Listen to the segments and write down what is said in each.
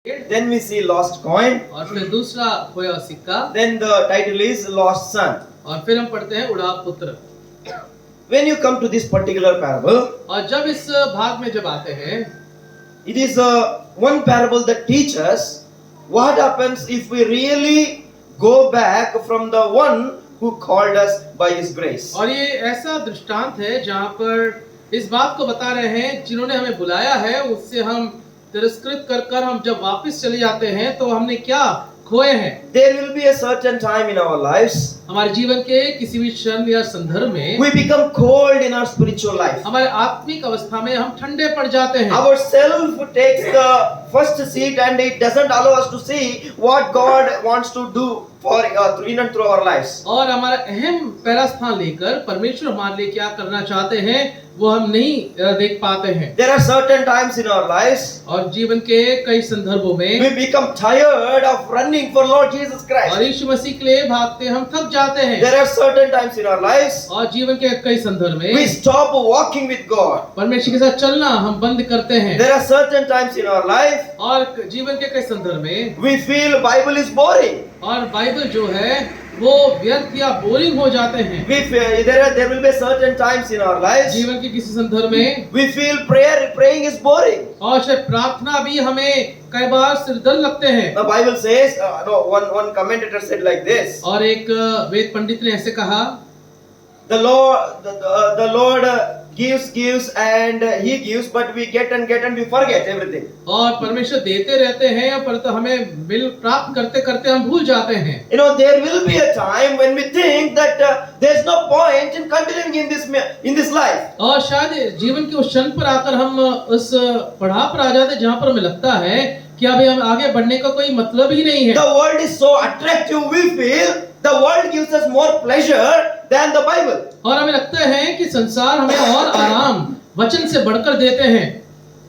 Then we see lost coin. और फिर दूसरा खोया सिक्का, Then the title is lost son. और फिर हम पढ़ते हैं उड़ा पुत्र। When you come to this particular parable, और जब इस भाग में जब आते हैं, it is one parable that teaches what happens if we really go back from the one who called us by his grace. और ये ऐसा दृष्टांत है जहाँ पर इस बात को बता रहे हैं जिन्होंने हमें बुलाया है उससे हम तिरस्कृत कर हम जब वापस चले जाते हैं तो हमने क्या खोए हैं। There will be a certain time in our lives हमारे जीवन के किसी भी क्षण या संदर्भ में we become cold in our spiritual life. हमारे आत्मिक अवस्था में हम ठंडे पड़ जाते हैं। Our self takes the first seat and it doesn't allow us to see what God wants to do for in and through our lives. और हमारा अहम पहला स्थान लेकर परमेश्वर हमारे लिए क्या करना चाहते हैं वो हम नहीं देख पाते हैं। There are certain times in our lives और जीवन के कई संदर्भों में we become tired of running for Lord Jesus Christ. और यीशु मसीह के लिए भागते हम थक जाते हैं। There are certain times in our lives और जीवन के कई संदर्भ में we stop walking with God. परमेश्वर के साथ चलना हम बंद करते हैं। There are certain times in our life और जीवन के कई संदर्भ में we feel Bible is boring. और बाइबल जो है वो व्यर्थ या बोरिंग हो जाते हैं। We feel, there will be certain times in our lives जीवन के किसी संदर्भ में we feel praying is boring. और शायद प्रार्थना भी हमें कई बार सिरदर्द लगते हैं। The Bible says, one commentator said like this. और एक वेद पंडित ने ऐसे कहा, The Lord gives and He gives, but we get and we forget everything. और परमेश्वर देते रहते हैं पर तो हमें मिल प्राप्त करते करते हम भूल जाते हैं। You know, there will be a time when we think that there's no point in continuing in this life. और शायद जीवन के उस क्षण पर आकर हम उस पड़ाव पर आ जाते हैं जहाँ पर हमें लगता है कि अभी हम आगे बढ़ने का कोई मतलब ही नहीं है। The world is so attractive, we feel the world gives us more pleasure than the Bible. और हमें लगता है कि संसार हमें और आराम वचन से बढ़कर देते हैं।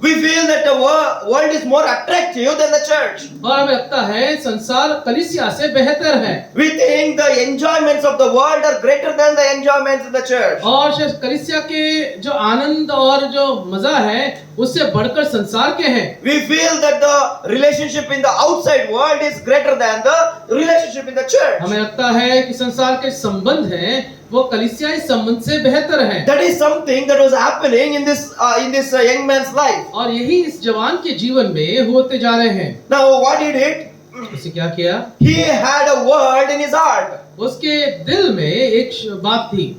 We feel that the world is more attractive than the church. और हमें लगता है संसार कलीसिया से बेहतर है। We think the enjoyments of the world are greater than the enjoyments in the church. और शायद कलीसिया के जो आनंद और जो मजा है उससे बढ़कर संसार के हैं। We feel that the relationship in the outside world is greater than the relationship in the church. हमें लगता है कि संसार के संबंध हैं वो कलीसियाई संबंध से बेहतर है। That is something that was happening in this young man's life. और यही इस जवान के जीवन में होते जा रहे हैं। Now what he did? उसे क्या किया? He had a word in his heart. उसके दिल में एक बात थी।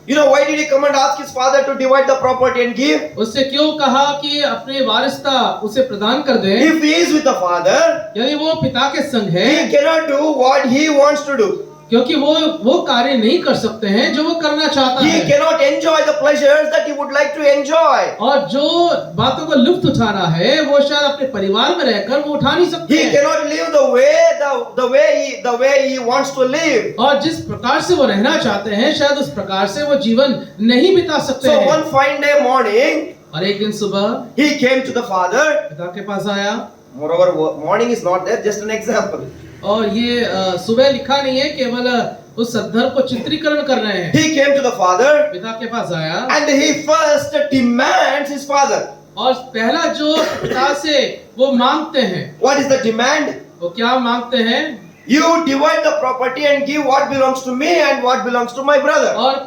You know, why did he come and ask his father to divide the property and give? उससे क्यों कहा कि अपने वारिसता उसे प्रदान कर दें? If he is with the father, यानी वो पिता के संग है, he cannot do what he wants to do. क्योंकि वो कार्य नहीं कर सकते हैं जो वो करना चाहता He है। cannot enjoy the pleasures that he would like to enjoy. और जो बातों का लुत्फ उठाना है वो शायद अपने परिवार में रहकर वो उठा नहीं सकते He हैं। cannot live the way he wants to live. और जिस प्रकार से वो रहना चाहते हैं शायद उस प्रकार से वो जीवन नहीं बिता सकते So हैं। one fine day morning, और एक दिन सुबह he came to the father. पिता के पास आया। Moreover, morning is not there, just an example. और ये सुबह लिखा नहीं है, केवल उस संदर्भ को चित्रीकरण कर रहे हैं। He came to the father पिता के पास आया and he first demands his father. और पहला जो पिता से वो मांगते हैं, What is the demand? वो क्या मांगते हैं? You divide the property and give what belongs to me and what belongs to my brother. और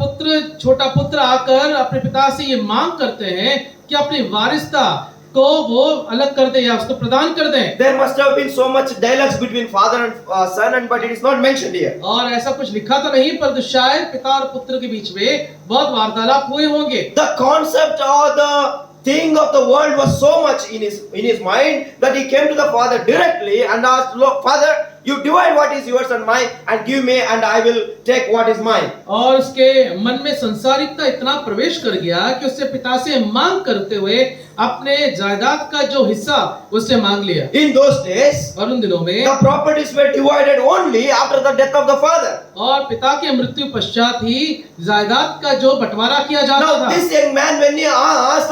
छोटा पुत्र आकर अपने पिता से ये मांग करते हैं कि अपनी वारिसता को वो अलग कर दे या उसको प्रदान कर दें। There must have been so much dialogues between father and son, but it is not mentioned here. और ऐसा कुछ लिखा तो नहीं पर शायद पिता और पुत्र के बीच में बहुत वार्तालाप हुए होंगे। The concept or the thing of the world was so much in his mind that he came to the father directly and asked, "Look, Father, you divide what is yours and mine and give me and I will take what is mine." और उसके मन में संसारिकता इतना प्रवेश कर गया कि उससे पिता से मांग करते हुए अपने जायदाद का जो हिस्सा उससे मांग लिया। In those days, और उन दिनों में the properties were divided only after the death of the father. और पिता के मृत्यु पश्चात ही जायदाद का जो बंटवारा किया जाता Now था। this young man, when he asked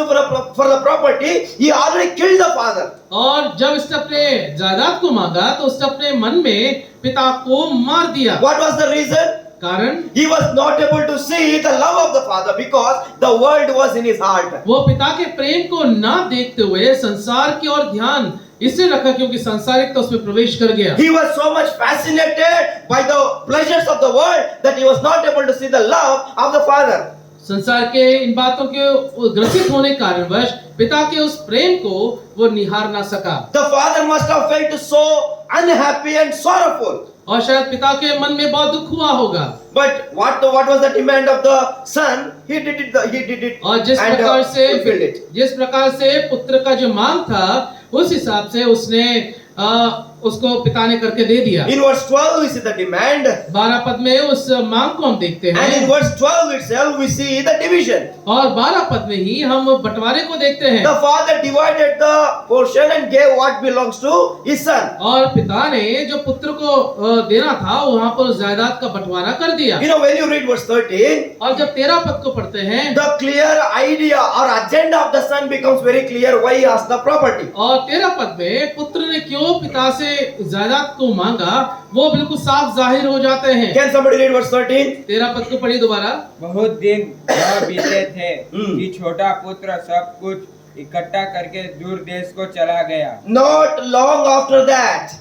for the property, he already killed the father. और जब इसने अपने जायदाद को मांगा तो उसने अपने मन में पिता को मार दिया। What was the reason? कारण He was not able to see the love of the father because the world was in his heart. वो पिता के प्रेम को ना देखते हुए संसार की ओर ध्यान इसलिए रखा क्योंकि सांसारिकता उसमें प्रवेश कर गया। He was so much fascinated by the pleasures of the world that he was not able to see the love of the Father. संसार के इन बातों के ग्रसित होने के कारणवश पिता के उस प्रेम को वो निहार ना सका। The Father must have felt so unhappy and sorrowful. और शायद पिता के मन में बहुत दुख हुआ होगा। But what was the demand of the son? He did it और जिस and प्रकार fulfilled it. से जिस प्रकार से पुत्र का जो मांग था उस हिसाब से उसने उसको पिता ने करके दे दिया। In verse 12 we see the demand. 12 पद में उस मांग को हम देखते हैं। And in verse 12 itself we see the division. और 12 पद में ही हम बंटवारे को देखते हैं। The father divided the portion and gave what belongs to his son. और पिता ने जो पुत्र को देना था वहाँ पर जायदाद का बंटवारा कर दिया। You know, when you read verse 13, और जब 13 पद को पढ़ते हैं the clear idea or agenda of the son becomes very clear why he has the property. और 13 पद में पुत्र ने क्यों पिता से जायदाद को मांगा वो बिल्कुल साफ जाहिर हो जाते हैं। Can somebody read verse 13? 13 पद को पढ़िए दोबारा। बहुत दिन वह बीते थे कि छोटा पुत्र सब कुछ इकट्ठा करके दूर देश को चला गया। Not long after that,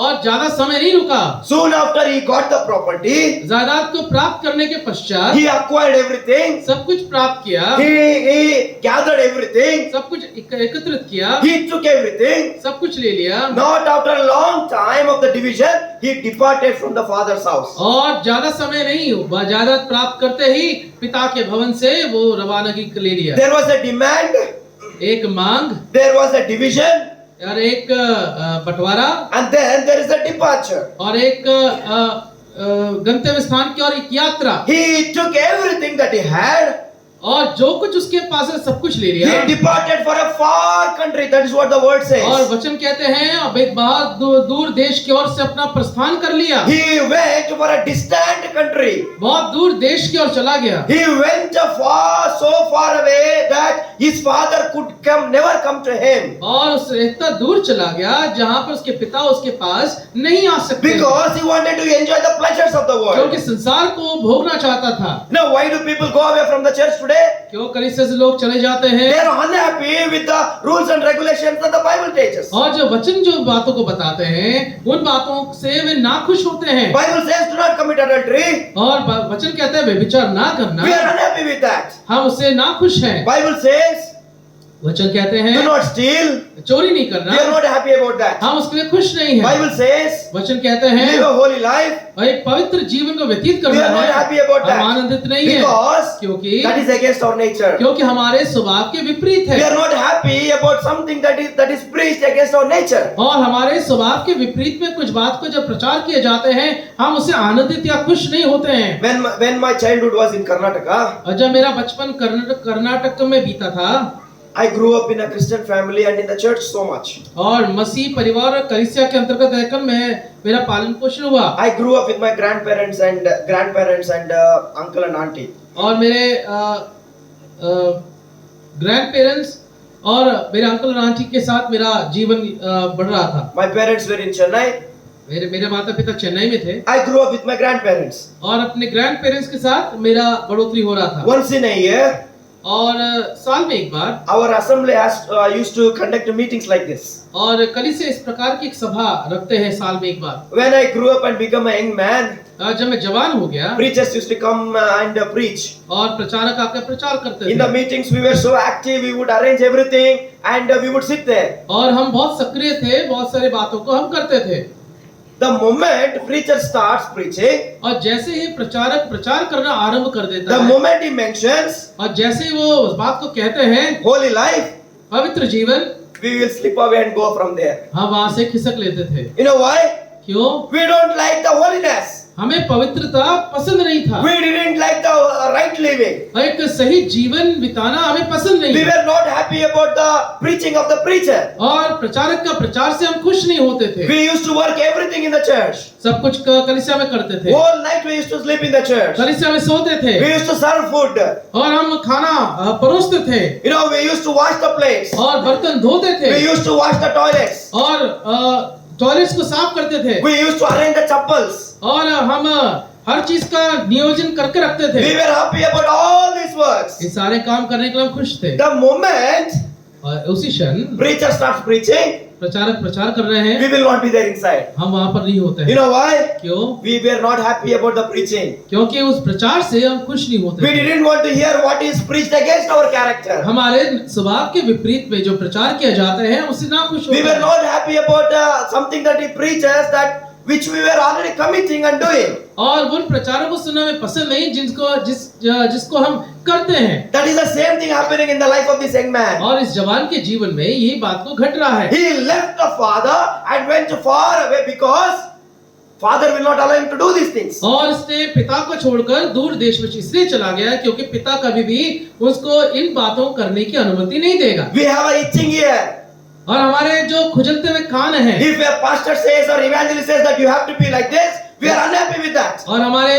और ज्यादा समय नहीं रुका, soon after he got the property, जायदाद को प्राप्त करने के पश्चात he acquired everything, सब कुछ प्राप्त किया, he gathered everything, सब कुछ एकत्रित किया, he took everything. सब कुछ ले लिया। Not after a long time of the division, he departed from the father's house. और ज्यादा समय नहीं हुआ, जायदाद प्राप्त करते ही पिता के भवन से वो रवानगी ले लिया। There was a demand, एक मांग there was a division, और एक बंटवारा and then there is a departure. और एक गंतव्य स्थान की और एक यात्रा। He took everything that he had. और जो कुछ उसके पास है सब कुछ ले लिया। He departed for a far country. That is what the word और says. वचन कहते हैं अब एक बहुत दूर देश की ओर से अपना प्रस्थान कर लिया। He went for a distant country. बहुत दूर देश की ओर चला गया। He went so far away that his father could never come to him. और उस इतना दूर चला गया जहाँ पर उसके पिता उसके पास नहीं आ सकते। Because he wanted to enjoy the pleasures of the world. क्योंकि संसार को भोगना चाहता था। Now, why do people go away from the church today? क्यों कलीसिया से लोग चले जाते हैं? They are unhappy with the rules and regulations that the Bible teaches. और जो वचन जो बातों को बताते हैं उन बातों से वे नाखुश होते हैं। Bible says do not commit adultery. और वचन कहते हैं व्यभिचार ना करना। We are unhappy with that. हम उससे नाखुश हैं। Bible says वचन कहते हैं do not steal. चोरी नहीं करना। We are not happy about that. हम उसके लिए खुश नहीं हैं। Bible says वचन कहते हैं live a holy life. एक पवित्र जीवन को व्यतीत We करना are not है। happy about हम आनंदित that. नहीं है Because क्योंकि that is against our nature. क्योंकि हमारे स्वभाव के विपरीत We है। are not happy about something that is preached against our nature. और हमारे स्वभाव के विपरीत में कुछ बात को जब प्रचार किए जाते हैं हम उसे आनंदित या खुश नहीं होते हैं। When my childhood was in Karnataka, और जब मेरा बचपन कर्नाटक में बीता था, I grew up in a Christian family and in the church so much. और मसीह परिवार और कलीसिया के अंतर्गत रहकर मेरा पालन पोषण हुआ। I grew up with my grandparents and uncle and auntie. और मेरे ग्रैंड पेरेंट्स और मेरे अंकल और आंटी के साथ मेरा जीवन बढ़ रहा था। My parents were in Chennai. मेरे माता पिता चेन्नई में थे। I grew up with my grandparents. और अपने ग्रैंड पेरेंट्स के साथ मेरा बढ़ोतरी हो रहा था। Once in a year, और साल में एक बार our assembly used to conduct meetings like this. और कलीसिया इस प्रकार की एक सभा रखते हैं साल में एक बार। When I grew up and became a young man, जब मैं जवान हो गया, preachers used to come and preach. और प्रचारक आकर प्रचार करते In थे। the meetings, we were so active. We would arrange everything and we would sit there. और हम बहुत सक्रिय थे, बहुत सारी बातों को हम करते थे। The moment preacher starts preaching, और जैसे ही प्रचारक प्रचार करना आरंभ कर देता the है, moment he mentions और जैसे ही वो उस बात को कहते हैं holy life, पवित्र जीवन, we will slip away and go from there. हम वहां से खिसक लेते थे। You know why? क्यों? We don't like the holiness. हमें पवित्रता पसंद नहीं था। We didn't like the right living. एक सही जीवन बिताना हमें पसंद We नहीं। were not happy about the preaching of the preacher. और प्रचारक का प्रचार से हम खुश नहीं होते थे। We used to work everything in the church. सब कुछ कलीसिया में करते थे। Whole night we used to sleep in the church. कलीसिया में सोते थे We used to serve food. और हम खाना परोसते थे You know, we used to wash the plates. और बर्तन धोते थे We used to wash the toilets. और टॉयलेट्स को साफ करते थे We used to arrange the chappals. और हम हर चीज का नियोजन करके रखते थे। We were happy about all these works. ये सारे काम करने के लिए हम खुश थे। The moment और उसी क्षण preacher starts preaching, प्रचारक प्रचार कर रहे we हैं, will not be there inside. हम वहां पर नहीं होते You हैं। know why? क्यों? We were not happy about the preaching. क्योंकि उस प्रचार से हम खुश नहीं We होते हैं। didn't want to hear what is preached against our character. हमारे स्वभाव के विपरीत में जो प्रचार किया जाता है उससे ना खुश We होते were हैं। not happy about something that he preaches that which we were already committing and doing. और उन प्रचारों को सुनना हमें पसंद नहीं जिसको हम करते हैं। That is the same thing happening in the life of this young man. और इस जवान के जीवन में यही बात को घट रहा है। He left the father and went far away because father will not allow him to do these things. और इसने पिता को छोड़कर दूर देश में इसलिए चला गया क्योंकि पिता कभी भी उसको इन बातों करने की अनुमति नहीं देगा। We have a itching ear. और हमारे जो खुजलते हुए कान हैं, If a pastor says or evangelist says that you have to be like this, we are unhappy with that. और हमारे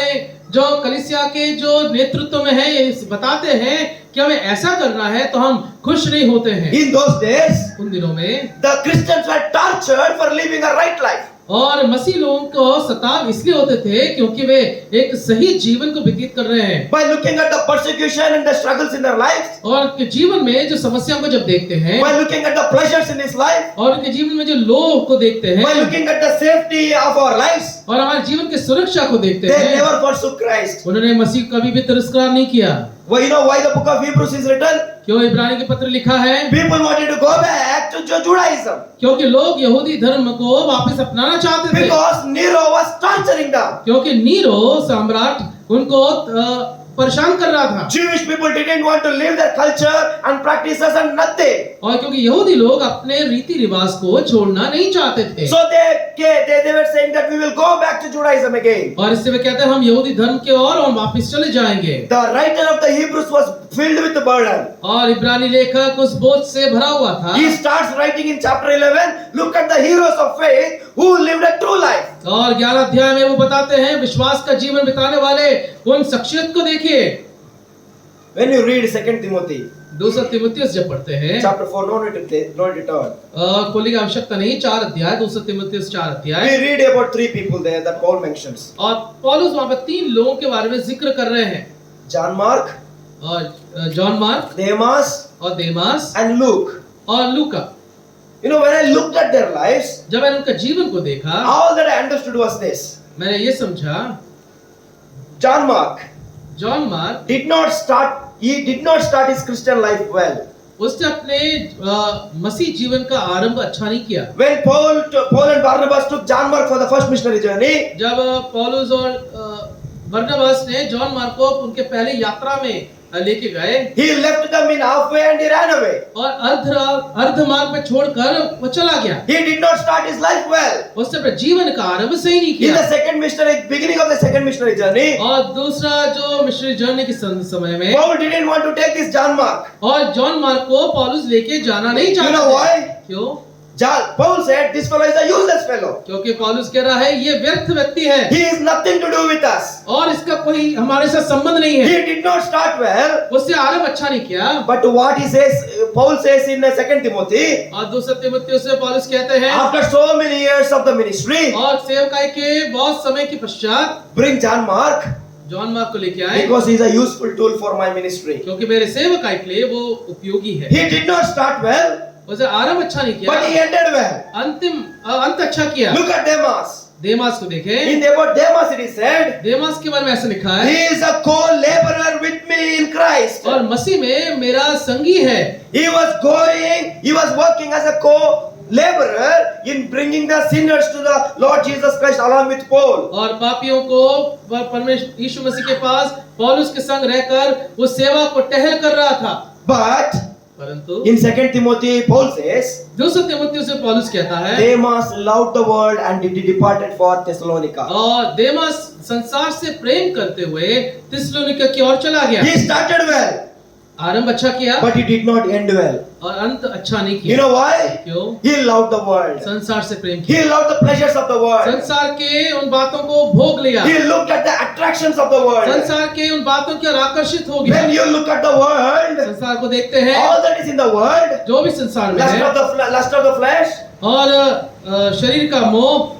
जो कलीसिया के जो नेतृत्व में है ये बताते हैं कि हमें ऐसा करना है तो हम खुश नहीं होते हैं। In those days, उन दिनों में the Christians were tortured for living a right life. और मसीह लोगों को सताव इसलिए होते थे क्योंकि वे एक सही जीवन को व्यतीत कर रहे हैं। By looking at the persecution and the struggles in their lives, और उनके जीवन में जो समस्याओं को जब देखते हैं by looking at the pleasures in this life, और उनके जीवन में जो लोभ को देखते by हैं looking at the safety of our lives, और हमारे जीवन की सुरक्षा को देखते they हैं, never forsook Christ. उन्होंने मसीह को कभी भी तिरस्कार नहीं किया। Well, you know why the book of Hebrews is written? क्यों इब्रानी के पत्र लिखा है? People wanted to go back to Judaism क्योंकि लोग यहूदी धर्म को वापस अपनाना चाहते थे, because Nero was torturing them. क्योंकि नीरो सम्राट उनको परेशान कर रहा था। Jewish people didn't want to leave their culture and practices and nothing. और क्योंकि यहूदी लोग अपने रीति रिवाज को छोड़ना नहीं चाहते थे, So they were saying that we will go back to Judaism again. और इससे वे कहते हैं हम यहूदी धर्म के और हम वापस चले जाएंगे। The writer of the Hebrews was filled with the burden. और इब्रानी लेखक उस बोझ से भरा हुआ था। He starts writing in chapter 11, look at the heroes of faith who lived a true life. और 11 अध्याय में वो बताते हैं विश्वास का जीवन बिताने वाले उन शख्सियत को देखिए। When you read 2 Timothy, दूसरा तीमुथियुस जब पढ़ते हैं, chapter 4, no need to turn. खोलने की आवश्यकता नहीं, 4 अध्याय, दूसरा तीमुथियुस 4 अध्याय। We read about 3 people there that Paul mentions. और पौलुस वहां पर 3 लोगों के बारे में जिक्र कर रहे हैं, John Mark, और जॉन मार्क Demas, और देमास and Luke. और लूका। You know, when I looked at their lives, जब मैंने उनका जीवन को देखा, all that I understood was this. मैंने ये समझा, John Mark John mark did not start his Christian life well. उसने अपने मसीह जीवन का आरंभ अच्छा नहीं किया। When Paul and Barnabas took John Mark for the first missionary journey, जब पौलुस और बरनबास ने जॉन मार्क को उनके पहले यात्रा में लेके गए, he left them in halfway and he ran away. और अर्ध मार्ग में छोड़कर वो चला गया। He did not start his life well. उसने अपने जीवन का आरंभ सही नहीं In किया। the beginning of the second missionary journey, और दूसरा जो मिशनरी जर्नी के समय में Paul didn't want to take this John Mark. और जॉन मार्क को पौलुस लेके जाना नहीं You चाहता know था। why? क्यों? Paul said this fellow is a useless fellow. क्योंकि पौलुस कह रहा है ये व्यर्थ व्यक्ति है He has nothing to do with us. और इसका कोई हमारे साथ संबंध नहीं है। He did not start well. उससे आरंभ अच्छा नहीं किया। But what he says, Paul says in 2 Timothy, और दूसरा तीमुथियुस से पौलुस कहते हैं, after so many years of the ministry, और सेवकाई के बहुत समय के पश्चात bring John Mark John mark को लेके आए, because he is a useful tool for my ministry. क्योंकि मेरे सेवकाई के लिए वो उपयोगी है। He did not start well, उसे आरंभ अच्छा नहीं किया, but he ended well. अंत अच्छा किया। Look at Demas. देमास को देखें, In about Demas it is said, देमास के बारे में ऐसा लिखा he है, is a co-laborer with me in Christ. और मसीह में मेरा संगी है। He was working as a co-laborer in bringing the sinners to the Lord Jesus Christ along with Paul. और पापियों को परमेश्वर यीशु मसीह के पास पौलुस के संग रहकर वो सेवा को टहल कर रहा था। But परंतु in 2 Timothy, Paul says, दूसरा तीमुथियुस से पौलुस कहता है, Demas loved the world and he departed for Thessalonica. और देमास संसार से प्रेम करते हुए थिस्सलुनीका की ओर चला गया। He started well, आरंभ अच्छा किया, but he did not end well. और अंत अच्छा नहीं You किया। know why? क्यों? He loved the world. संसार से प्रेम He किया, loved the pleasures of the world. संसार के उन बातों को भोग लिया, He looked at the attractions of the world. संसार के उन बातों की ओर आकर्षित हो गया। When you look at the world, संसार को देखते हैं, all that is in the world, जो भी संसार में lust है, of the flesh, और शरीर का मोह,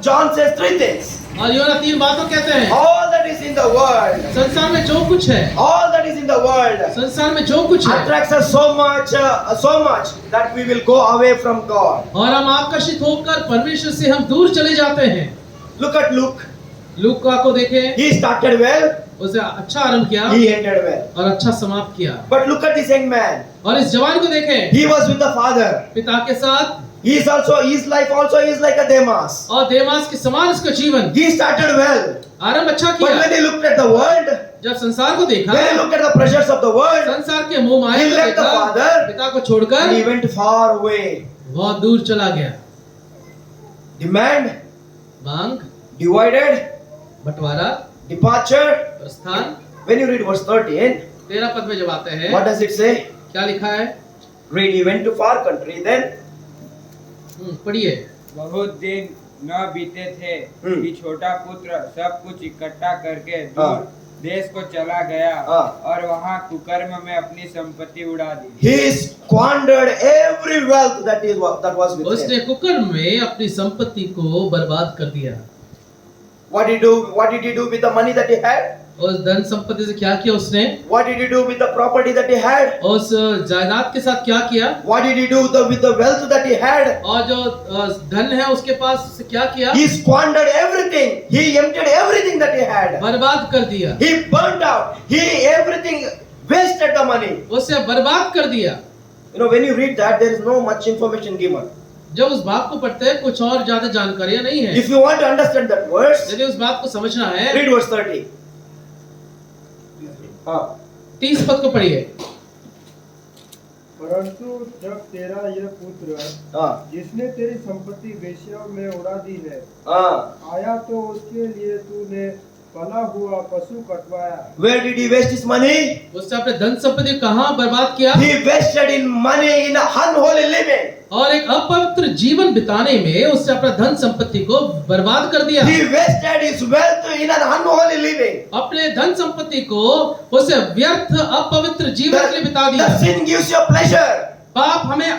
John says 3 things. और यूहन्ना 3 बातों कहते हैं, All that is in the world, संसार में जो कुछ है, all that is in the world, संसार में जो कुछ है, attracts us so much that we will go away from God. और हम आकर्षित होकर परमेश्वर से हम दूर चले जाते हैं। Look at Luke. लूका को देखें, He started well, उसे अच्छा आरंभ किया he ended well. और अच्छा समाप्त किया। But look at this young man. और इस जवान को देखें, He was with the Father. पिता के साथ, His life also is like a Demas. और देमास के समान उसका जीवन। He started well, आरंभ अच्छा but किया। when he looked at the world, जब संसार को देखा, when he looked at the pressures of the world, संसार के मोह माया he को left the देखा, Father पिता को छोड़कर and he went far away. बहुत दूर चला गया। Demand, मांग, divided, बंटवारा, departure. प्रस्थान। When you read verse 13, 13 पद में जब आते हैं, what does it say? क्या लिखा है? Read, he went to far country, then पढ़िए। बहुत दिन न बीते थे कि छोटा पुत्र सब कुछ इकट्ठा करके हाँ। दूर देश को चला गया हाँ। और वहाँ कुकर्म में अपनी संपत्ति उड़ा दी। he squandered every wealth that was with उसने him. कुकर्म में अपनी संपत्ति को बर्बाद कर दिया। What did he do with the money that he had? उस धन संपत्ति से क्या किया उसने? What did he do with the property that he had? उस जायदाद के साथ क्या किया? What did he do with the wealth that he had? और जो धन है उसके पास उससे क्या किया? He squandered everything. He emptied everything that he had. बर्बाद कर दिया। He burnt out. Everything wasted the money. उससे बर्बाद कर दिया। You know, when you read that, there is no much information given. जब उस बात को पढ़ते हैं कुछ और ज्यादा जानकारियां नहीं है। If you want to understand that verse, यदि उस बात को समझना है, read verse 30. 30 पद को पढ़िए। परंतु जब तेरा यह पुत्र जिसने तेरी संपत्ति वेश्याओं में उड़ा दी है आया तो उसके लिए तूने पला हुआ पशु कटवाया। Where did he waste his money? उसने अपने धन संपत्ति कहाँ बर्बाद किया? He wasted in money in unholy living. और एक अपवित्र जीवन बिताने में उसने अपना धन संपत्ति को बर्बाद कर दिया। He wasted his wealth in an unholy living. अपने धन संपत्ति को उसे व्यर्थ अपवित्र जीवन के लिए बिता दिया। The sin gives you pleasure. पाप हमें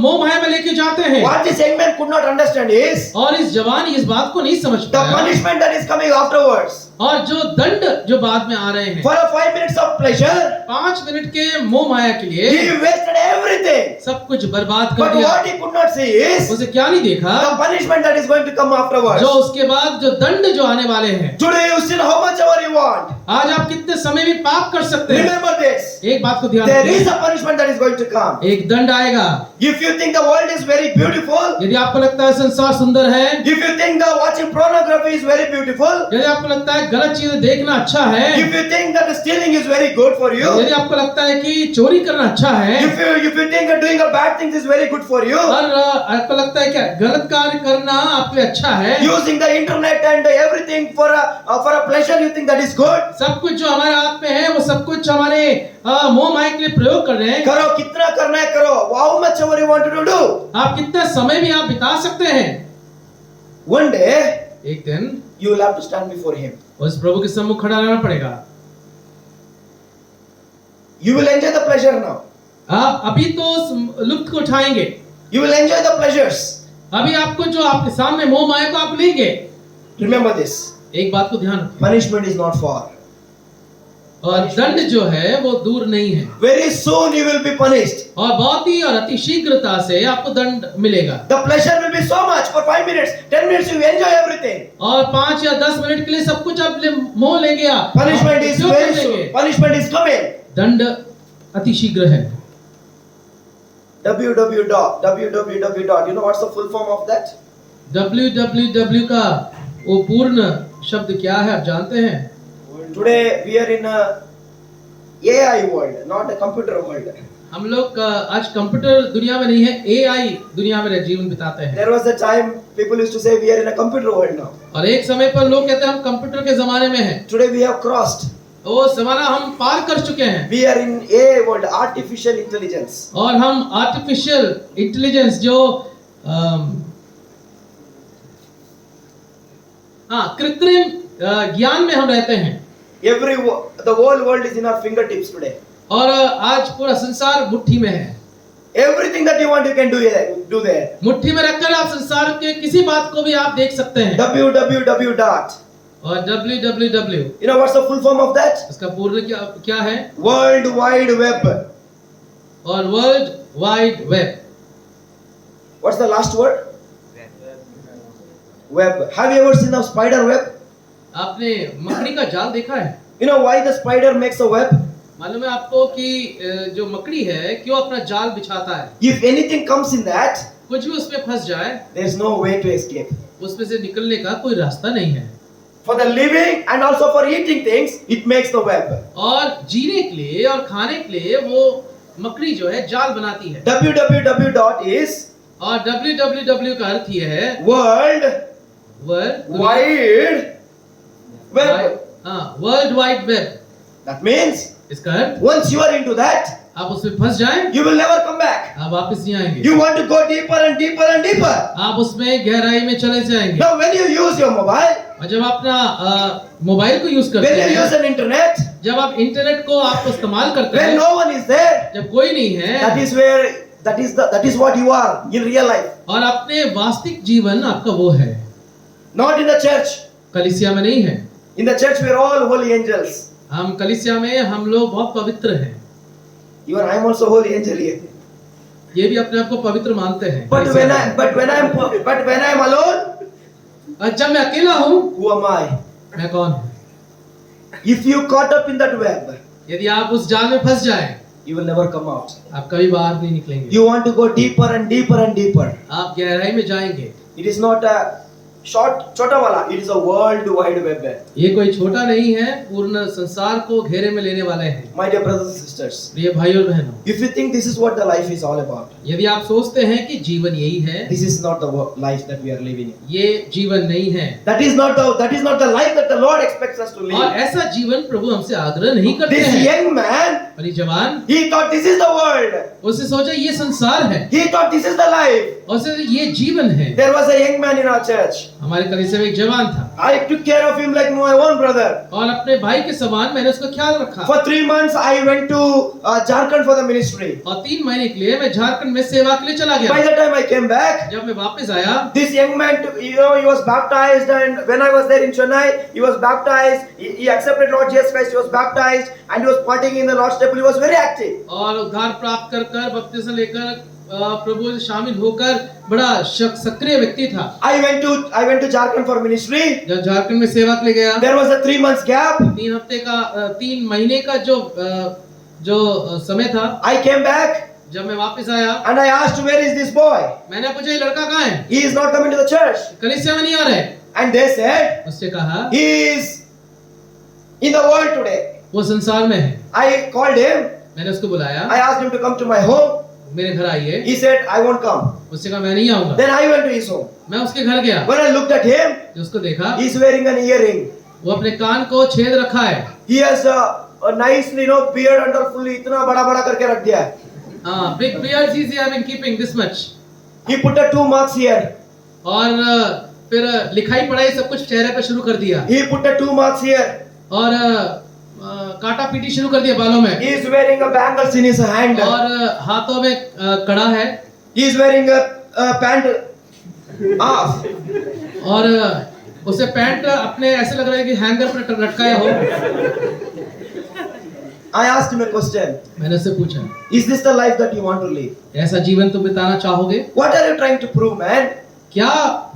मोह माया में लेके जाते हैं। What this young man could not understand is और इस जवान इस बात को नहीं समझ the पाया। punishment that is coming afterwards. और जो दंड जो बाद में आ रहे हैं, For a 5 minutes of pleasure, 5 minute के मोह माया के लिए he wasted everything. सब कुछ बर्बाद कर But दिया। what he could not see is उसे क्या नहीं देखा? the punishment that is going to come afterwards. जो उसके बाद जो दंड जो आने वाले हैं। Today you sin how much ever you want. आज आप कितने समय भी पाप कर सकते हैं। Remember this. एक बात को ध्यान There रखिए, is a punishment that is going to come. एक दंड आएगा। If you think the world is very beautiful, यदि आपको लगता है संसार सुंदर है, if you think the watching pornography is very beautiful, यदि आपको लगता है गलत चीजें देखना अच्छा है, if you think that stealing is very good for you, यदि आपको लगता है कि चोरी करना अच्छा है, if you think that doing a bad things is very good for you, और आपको लगता है क्या गलत कार्य करना आपके लिए अच्छा है, using the internet and everything for a pleasure, you think that is good. सब कुछ जो हमारे हाथ में है वो सब कुछ हमारे मोह माया के लिए प्रयोग कर रहे हैं। करो, कितना करना है करो. How much ever you want to do. आप कितना समय भी आप बिता सकते हैं। One day एक दिन you will have to stand before him. उस प्रभु के सम्मुख खड़ा रहना पड़ेगा। You will enjoy the pleasure now. आप अभी तो उस लुत्फ को उठाएंगे, You will enjoy the pleasures. अभी आपको जो आपके सामने मोह माया को आप लेंगे। Remember this. एक बात को ध्यान रखें, Punishment is not far. और दंड जो है वो दूर नहीं है, Very soon you will be punished. और बहुत ही और अति शीघ्रता से आपको दंड मिलेगा। The pleasure will be so much for 5 minutes, 10 minutes you enjoy everything. और 5 या 10 मिनट के लिए सब कुछ आप मोह लेंगे। आप Punishment is उपयोग very कर लेंगे। soon. Punishment is coming. दंड अति शीघ्र है। www. You know what's the full form of that? www का वो पूर्ण शब्द क्या है आप जानते हैं? Today we are in a AI world, not a computer world. हम लोग आज कंप्यूटर दुनिया में नहीं है, AI दुनिया में जीवन बिताते हैं। There was a time people used to say we are in a computer world now. और एक समय पर लोग कहते हैं हम कंप्यूटर के जमाने में हैं। Today we have crossed. वो जमाना हम पार कर चुके हैं। We are in AI world, artificial intelligence. और हम आर्टिफिशियल इंटेलिजेंस जो कृत्रिम ज्ञान में हम रहते हैं। The whole world is in our fingertips today. और आज पूरा संसार मुट्ठी में है। Everything that you want you can do there. मुट्ठी में रखकर आप संसार के किसी बात को भी आप देख सकते हैं। www. और www, You know what's the full form of that? इसका पूर्ण क्या क्या है? World Wide Web. और world wide web. What's the last word? Web. Have you ever seen a spider web? आपने मकड़ी का जाल देखा है? You know why the spider makes a web? मालूम है आपको कि जो मकड़ी है क्यों अपना जाल बिछाता है? If anything comes in that, कुछ भी उसमें फंस जाए, there's no way to escape. उसमें से निकलने का कोई रास्ता नहीं है। For the living and also for eating things, it makes the web. और जीने के लिए और खाने के लिए वो मकड़ी जो है जाल बनाती है। www dot is और www का अर्थ ये है World Wide Web. हाँ, world wide web. That means इसका अर्थ once you are into that, आप उसमें फंस जाएं, you will never come back. आप वापस नहीं आएंगे। You want to go deeper and deeper and deeper. आप उसमें गहराई में चले जाएंगे। Now when you use your mobile, और जब अपना मोबाइल को यूज करते when you use हैं, an internet, जब आप इंटरनेट को आप इस्तेमाल करते when हैं, no one is there, जब कोई नहीं है, that is what you are in real life. और अपने वास्तविक जीवन आपका वो है, Not in the church. कलीसिया में नहीं है। In the church we are all holy angels. हम कलीसिया में हम लोग बहुत पवित्र हैं। Even I am also holy angel here. ये भी अपने आप को पवित्र मानते हैं। But when I am alone, और जब मैं अकेला हूँ, who am I? मैं कौन हूँ? If you caught up in that web, यदि आप उस जाल में फंस जाएं, you will never come out. आप कभी बाहर नहीं निकलेंगे। You want to go deeper and deeper and deeper. आप गहराई में जाएंगे। It is not a छोटा वाला, it is a world wide web. ये कोई छोटा नहीं है, पूर्ण संसार को घेरे में लेने वाले हैं। My dear brothers and sisters, प्रिय भाई और बहनों, if you think this is what the life is all about, यदि आप सोचते हैं कि जीवन यही है, this is not the life that we are living in. ये जीवन नहीं है। That is not the life that the Lord expects us to और live. ऐसा जीवन प्रभु हमसे आग्रह नहीं करते This हैं। young man, और ये जवान, he thought this is the world. उसने सोचा ये संसार है, He thought this is the life. और उसने ये जीवन है। There was a young man in our church. हमारे कलीसिया में एक जवान था, I took care of him like my own brother. और अपने भाई के समान मैंने उसका ख्याल रखा। For 3 months I went to Jharkhand for the ministry. और 3 महीने के लिए मैं झारखंड में सेवा के लिए चला By गया। the time I came back, जब मैं वापस आया, this young man, he was baptized, and when I was there in Chennai, he was baptized. He accepted Lord Jesus Christ. He was baptized, and he was partaking in the Lord's table. He was very active. और उद्धार प्राप्त कर बपतिस्मा लेकर प्रभु में शामिल होकर बड़ा सक्रिय व्यक्ति था। I went to Jharkhand for ministry. जब झारखंड में सेवा के लिए गया, There was a 3 months gap. 3 महीने का जो समय था। I came back, जब मैं वापस आया, and I asked, where is this boy? मैंने पूछा ये लड़का कहाँ है? He is not coming to the church. कलीसिया में नहीं आ रहे। And they said, उससे कहा he is in the world today. वो संसार में है। I called him. मैंने उसको बुलाया, I asked him to come to my home. मेरे घर आइए। He said, I won't come. उससे कहा मैं नहीं आऊंगा। Then I went to his home. मैं उसके घर गया। When I looked at him, जो उसको देखा, he is wearing an earring. वो अपने कान को छेद रखा है। He has a nice, beard under fully इतना बड़ा करके रख दिया है. हाँ, big beards he have been keeping this much. He put a 2 marks here. और फिर लिखाई पढ़ाई सब कुछ चेहरे पे शुरू कर दिया। He put a 2 marks here. और काटा पीटी शुरू कर दिया बालों में। He is wearing a bangles in his hand. और हाथों में कड़ा है। He is wearing a pant half. और उसे पैंट अपने ऐसे लग रहा है कि हैंगर पर लटकाया हो। I asked him a question. मैंने उससे पूछा, Is this the life that you want to live? ऐसा जीवन तुम बिताना चाहोगे? What are you trying to prove, man? क्या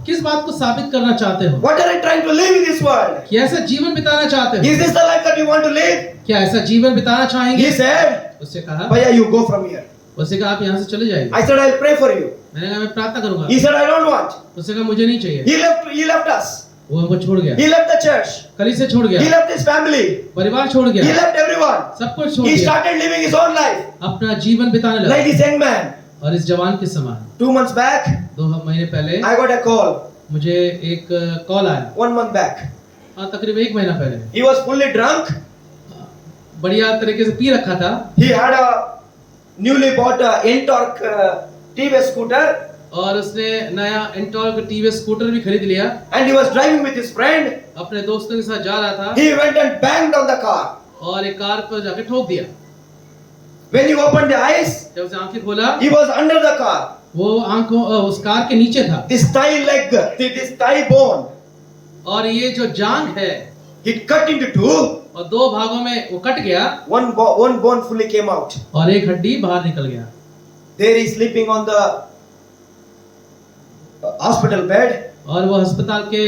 किस बात को साबित करना चाहते हो? What are you trying to live in this world? क्या ऐसा जीवन बिताना चाहते हो? Is this the life that you want to live? क्या ऐसा जीवन बिताना चाहेंगे? He said, उससे कहा, Bhaiya, you go from here. उससे कहा आप यहाँ से चले जाइए। I said, I'll pray for you. मैंने कहा मैं प्रार्थना करूंगा। He said, I don't want. उससे कहा मुझे नहीं चाहिए। He left us. वो हमको छोड़ गया। He left the church. कलीसिया छोड़ He गया। left his family. परिवार छोड़ He गया। left everyone. सब कुछ छोड़ He दिया। started living his own life. अपना जीवन बिताने लगा। Like this young man. और इस जवान के समान। 2 months back, 2 महीने पहले I got a call. मुझे एक कॉल आया। 1 month back. हाँ, तकरीबन 1 महीना पहले। He was fully drunk. बढ़िया तरीके से पी रखा था। He had a newly bought N-Torque TVS scooter. और उसने नया एंटॉर्क टीवीएस स्कूटर भी खरीद लिया। And he was driving with his friend. अपने दोस्तों के साथ जा रहा था। He went and banged on the car. और एक कार पर जाके ठोक दिया। When he opened the eyes, जब उसे आंखें खोला, he was under the car. वो आंखों उस कार के नीचे था। This thigh leg, this thigh bone और ये जो जांग है it cut into two. और दो भागों में वो कट गया One bone fully came out. और एक हड्डी बाहर निकल गया। There he is sleeping on the hospital bed. और वो अस्पताल के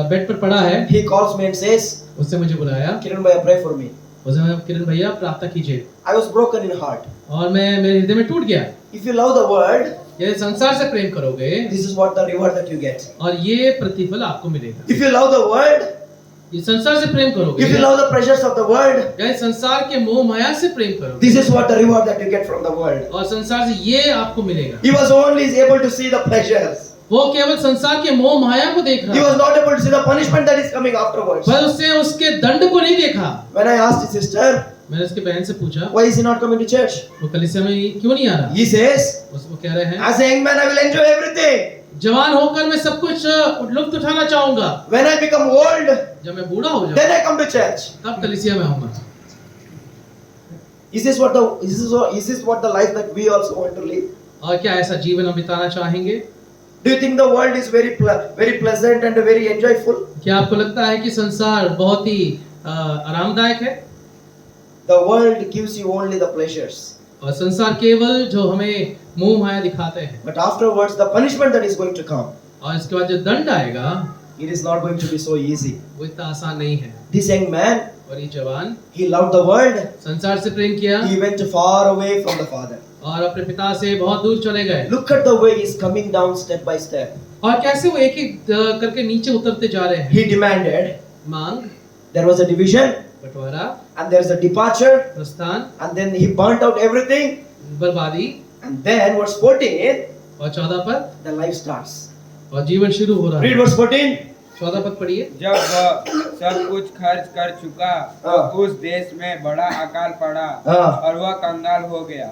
बेड पर पड़ा है। He calls me and says, उसने मुझे बुलाया, Kiran bhaiya, pray for me. उसने किरण भैया प्रार्थना कीजिए। I was broken in heart. और मैं मेरे हृदय में टूट गया। If you love the world, यदि संसार से प्रेम करोगे this is what the reward that you get. और ये प्रतिफल आपको मिलेगा। If you love the world, ये संसार से प्रेम करोगे, if you love the pleasures of the world, यदि संसार के मोह माया से प्रेम करोगे, this is what the reward that you get from the world. और संसार से ये आपको मिलेगा। He was only able to see the pleasures. वो केवल संसार के मोह माया को देख He रहा was not able to see the punishment that is coming afterwards. पर उसने उसके दंड को नहीं देखा। When I asked his sister, मैंने उसकी बहन से पूछा, why is he not coming to church? वो कलीसिया में क्यों नहीं आ रहा? He says, उसको कह रहे हैं, as a young man I will enjoy everything. जवान होकर मैं सब कुछ लुत्फ उठाना चाहूंगा। When I become old, जब मैं बूढ़ा हो then जाऊं I come to church. तब कलीसिया में आऊंगा। Is this what the life that we also want to live? और क्या ऐसा जीवन हम बिताना चाहेंगे? Do you think the world is very pleasant and very enjoyable? क्या आपको लगता है कि संसार बहुत ही आरामदायक है? The world gives you only the pleasures. और संसार केवल जो हमें मोह माया दिखाते हैं, But afterwards, the punishment that is going to come, और इसके बाद जो दंड आएगा it is not going to be so easy. वो इतना आसान नहीं है। This young man, और ये जवान he loved the world. संसार से प्रेम किया He went far away from the Father. और अपने पिता से बहुत दूर चले गए। Look at the way he is coming down step by step. और कैसे वो एक एक करके नीचे उतरते जा रहे हैं। He demanded. मांग, There was a division, बंटवारा, and there is a departure, प्रस्थान, and then he burnt out everything. बर्बादी, And then verse 14, और 14 पद, the life starts. और जीवन शुरू हो रहा Read है। verse 14. 14 पद पढ़िए। जब वह सब कुछ खर्च कर चुका तो उस देश में बड़ा अकाल पड़ा और वह कंगाल हो गया।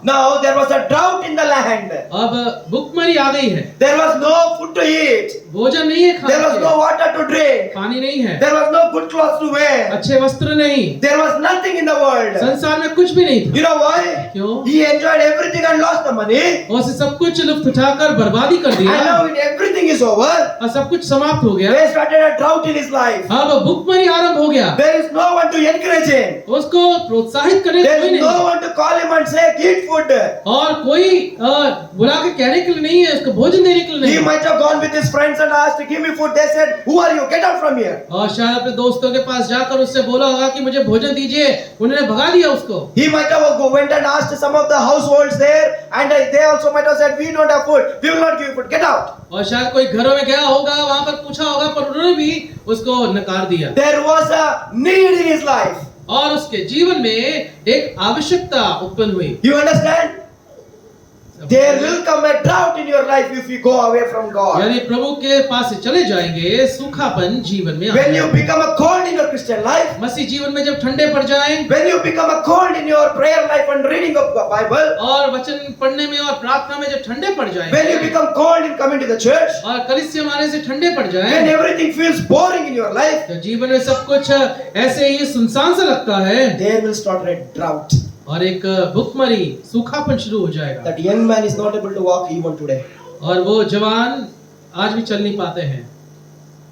Now there was a drought in the land. अब भूखमरी आ गई है। There was no food to eat. भोजन नहीं है There was खाने no के, water to drink. पानी नहीं है, There was no good clothes to wear. अच्छे वस्त्र नहीं, There was nothing in the world. संसार में कुछ भी नहीं था। You know why? क्यों? He enjoyed everything and lost the money. और उसे सब कुछ लुत्फ उठाकर बर्बादी कर And दिया now when everything is over, और सब कुछ समाप्त हो गया। there started a drought in his life. अब भूखमरी आरंभ हो गया। There is no one to encourage him. उसको प्रोत्साहित करने There कोई is no नहीं, one to call him and say, eat food. और कोई बुला के कहने के लिए नहीं है, उसको भोजन देने के लिए He नहीं। might have gone with his friends and asked, give me food. They said, who are you? Get out from here. और शायद अपने दोस्तों के पास जाकर उससे बोला होगा कि मुझे भोजन दीजिए, उन्होंने भगा दिया उसको। He might have went and asked some of the households there, and they also might have said, we don't have food. We will not give you food. Get out. और शायद कोई घरों में गया होगा, वहां पर पूछा होगा, पर उन्होंने भी उसको नकार दिया। There was a need in his life. और उसके जीवन में एक आवश्यकता उत्पन्न हुई। You understand? There will come a drought in your life if you go away from God. यानी प्रभु के पास से चले जाएंगे, सूखापन जीवन में When you आएगा। become a cold in your Christian life, मसीह जीवन में जब ठंडे पड़ जाएं when you become a cold in your prayer life and reading of the Bible, और वचन पढ़ने में और प्रार्थना में जब ठंडे पड़ when you जाएं become cold in coming to the church, और कलीसिया में आने से ठंडे पड़ when जाएं, everything feels boring in your life, तो जीवन में सब कुछ ऐसे ही सुनसान सा लगता है there will start a drought. और एक भूखमरी, सूखापन शुरू हो जाएगा। That young man is not able to walk even today. और वो जवान आज भी चल नहीं पाते हैं।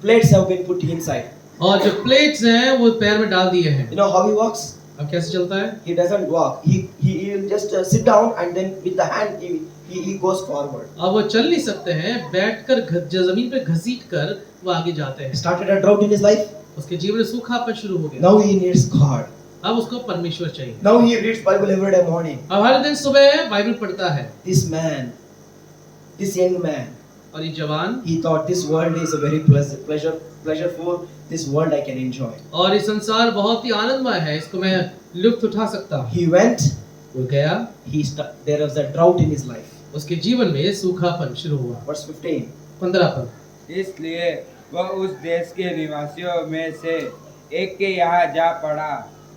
Plates have been put inside. और जो प्लेट्स हैं वो पैर में डाल दिए हैं। You know how he walks? अब कैसे चलता है? He doesn't walk. He will just sit down and then with the hand he goes forward. अब वो चल नहीं सकते हैं, बैठकर जमीन पे घसीट कर वो आगे जाते हैं। Started a drought in his life. उसके जीवन में सूखापन शुरू हो गया। Now he needs God. अब उसको परमेश्वर चाहिए। Now he reads Bible every day morning. अब हर दिन सुबह बाइबल पढ़ता है। This man, this young man, और ये जवान, he thought this world is a very pleasureful. This world I can enjoy. और ये संसार बहुत ही आनंदमय है, इसको मैं लुत्फ उठा सकता हूँ। He went. वो गया, There was a drought in his life. उसके जीवन में सूखापन शुरू हुआ। Verse 15. 15 पद। इसलिए वह उस देश के निवासियों में से एक के यहाँ जा पड़ा।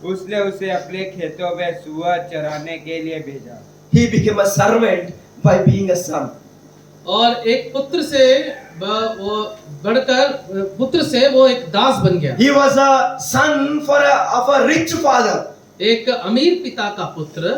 उसने उसे अपने खेतों में सुअर चराने के लिए भेजा। He became a servant by being a son. और एक पुत्र से वो बढ़कर पुत्र से वो एक दास बन गया। He was a son of a rich father. एक अमीर पिता का पुत्र।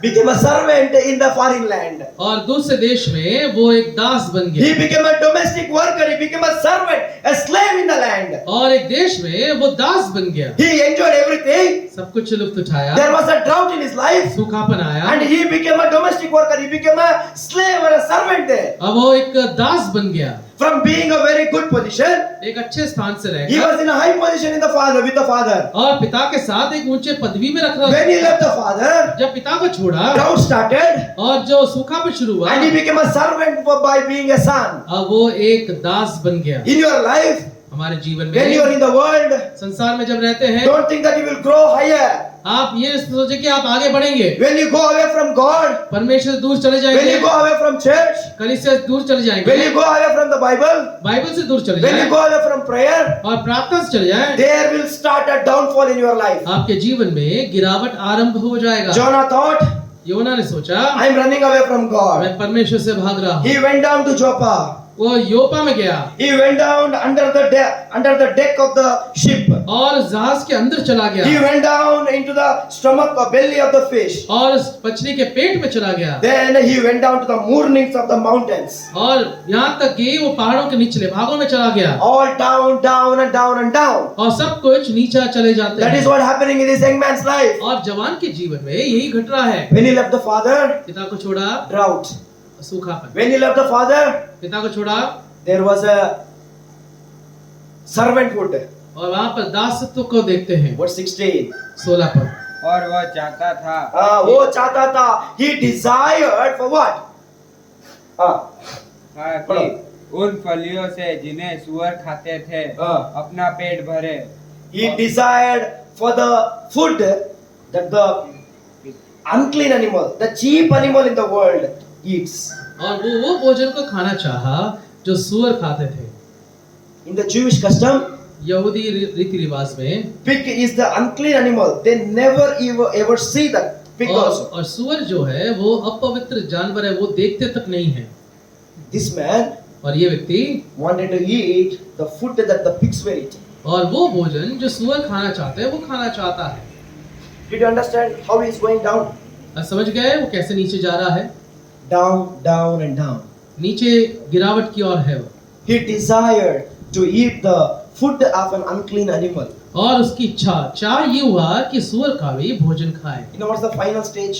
became a servant in the foreign land. और दूसरे देश में वो एक दास बन He गया became a domestic worker. He became a servant, a slave in the land. और एक देश में वो दास बन गया, He enjoyed everything. सब कुछ लुत्फ उठाया, There was a drought in his life, सूखापन आया, and he became a domestic worker. He became a slave or a servant there. अब वो एक दास बन गया, From being a very good position, एक अच्छे स्थान से he रहकर was in a high position in the father with the father. और पिता के साथ एक ऊंचे पदवी में रख रहा When he था। left the father, जब पिता को छोड़ा drought started, और जो सूखापन शुरू हुआ, and he became a servant by being a son. अब वो एक दास बन गया। In your life, हमारे जीवन when you are में, in the world, संसार में जब रहते हैं, don't think that you will grow higher. आप ये सोचे कि आप आगे बढ़ेंगे, When you go away from God, परमेश्वर से दूर चले when जाएंगे, you go away from church, कलीसिया से दूर चले when जाएंगे, you go away from the Bible, Bible से दूर चले when you जाएं go away from prayer, और प्रार्थना से चले जाएं, there will start a downfall in your life. आपके जीवन में गिरावट आरंभ हो जाएगा। Jonah thought, योना ने सोचा, I am running away from God. मैं परमेश्वर से भाग रहा हूँ। He went down to Joppa. वो योपा में गया He went down under the deck of the ship. और जहाज के अंदर चला He गया went down into the stomach or belly of the fish. और उस मछली के पेट में चला गया Then he went down to the moorings of the mountains. और यहाँ तक कि वो पहाड़ों के निचले भागों में चला गया All down, down and down and down. और सब कुछ नीचा चले जाते That is हैं। what happening in this young man's life. और जवान के जीवन में यही घट रहा है। When he left the father, पिता को छोड़ा drought. सूखापन, When he left the father, पिता को छोड़ा there was a servanthood. और वहाँ पर दासत्व को देखते हैं। Verse 16. 16 पर और वह चाहता था वो चाहता था. He desired for what? कि उन फलियों से जिन्हें सुअर खाते थे अपना पेट भरे। He desired for the food that the unclean animal, the cheap animal in the world eats. और वो भोजन को खाना चाहा जो सुअर खाते थे। In the Jewish custom, यहूदी रीति रिवाज में pig is the unclean animal. They never ever see that pig also. और सुअर जो है वो अपवित्र जानवर है, वो देखते तक नहीं है। This man और ये व्यक्ति wanted to eat the food that the pigs were eating. और वो भोजन जो सुअर खाना चाहते हैं वो खाना चाहता है। Did you understand how he is going down? अब समझ गए वो कैसे नीचे जा रहा है? Down, down and down. नीचे गिरावट की ओर है वो। He desired to eat the food of an unclean animal. और उसकी चाह ये हुआ कि सुअर का भी भोजन खाए। You know what's the final stage?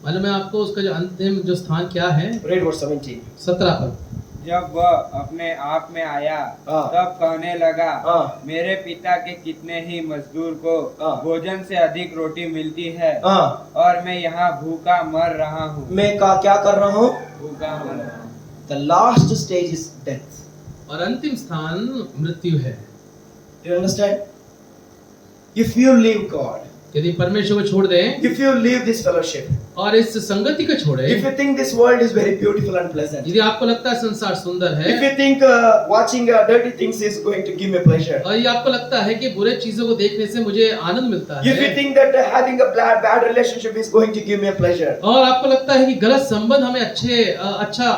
मालूम है आपको उसका जो अंतिम जो स्थान क्या है? Read verse 17. 17 पर जब वह अपने आप में आया तब कहने लगा, मेरे पिता के कितने ही मजदूर को भोजन से अधिक रोटी मिलती है और मैं यहाँ भूखा मर रहा हूँ। मैं क्या कर रहा हूँ? भूखा मर रहा हूँ। The last stage is death. और अंतिम स्थान मृत्यु है। Do you understand? If you leave God, यदि परमेश्वर को छोड़ दें if you leave this fellowship, और इस संगति को छोड़े, if you think this world is very beautiful and pleasant, यदि आपको लगता है संसार सुंदर है, if you think watching dirty things is going to give me pleasure, और ये आपको लगता है कि बुरे चीजों को देखने से मुझे आनंद मिलता if you है, think that having a bad relationship is going to give me a pleasure, और आपको लगता है कि गलत संबंध हमें अच्छा